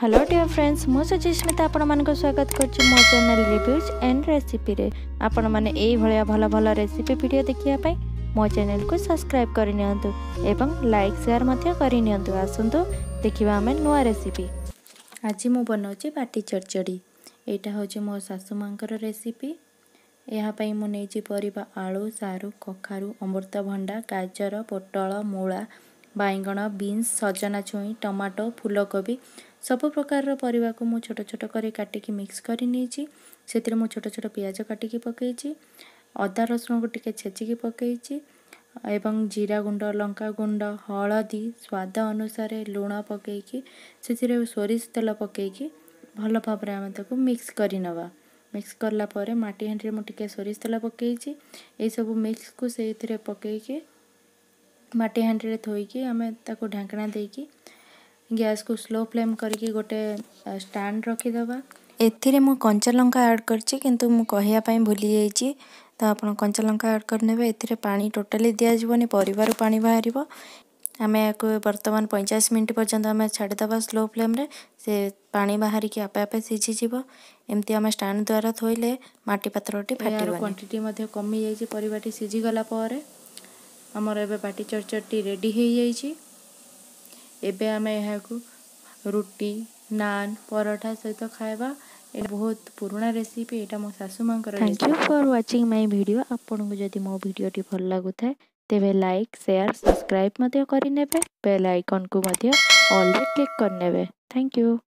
Hello dear friends मु सुचिस्मिता आपण मान स्वागत करछि मो चैनल रिव्यूज एंड रेसिपी रे आपण माने एई भलिया भल भल रेसिपी वीडियो देखिया पई मो चैनल को सब्सक्राइब करि नियंतु एवं लाइक शेयर मध्य करि नियंतु। आसंतु देखिबा हमें नुआ रेसिपी। आज मु बनौछि बाटी चरचड़ी। एटा होछि मो सासु मांकर रेसिपी। यहाँ पई मु नेछि परिबा आलू सारू कखारू अमृतभंडा गाजर पोटल मूला बाइगण बीन्स सजना छुई टमाटो फूलकोबी सब प्रकार परिबा को मु छोट छोट करी काटिकी मिक्स करी नीची। सेतिर मु छोट छोट प्याज काटिकी पकेइची अदा रसुण को टिके छेचिकी पकेइची एवं जीरा गुंड लंका गुंड हलदी स्वाद अनुसार लुण पकेइकी सेतिर सोरिष तेल पकेइकी भल भाबरे आमे ताको मिक्स करी नवा। मिक्स करला परे माटी हांडी मु टिके सोरिष तेल पकेइची ए सब मिक्स को सेथिरे पकेइकी माटी हांडी रे थोइकी आमे ताको ढांकना देकी गैस को स्लो फ्लेम करके गोटे स्टैंड रखी दबा। एथिरे मु कंचा लंका ऐड करछि किंतु मु कहिया पई भूली जाइछि तो आपण कंचा लंका ऐड करनेबे। एथिरे पानी टोटली दिया जीवनी परिवार पानी बाहरिबो। आमे को वर्तमान 50 मिनिट पर्यंत आमे छाडी दबा स्लो फ्लेम रे से पानी बाहरी के आपे आपे सिझी जीवो। एमती आमे स्टैंड द्वारा थोइले माटी पात्रटी फाटिबो। क्वांटिटी मध्ये कमी जाइछि परिवाटी सिझी गला परे हमर एबे बाटी चरचटी रेडी हे जाइछि। एबे आमे यहाँ को रुटी नान परोठा सहित खाएबा। ये बहुत पुराना रेसिपी एटा मो सासु मां कर। Thank you for watching my video. आपन को जदी मो वीडियो टी भल लागु थाए तेबे लाइक शेयर सब्सक्राइब मते करि नेबे बेल आइकन को मते ऑल रे क्लिक कर नेबे। Thank you.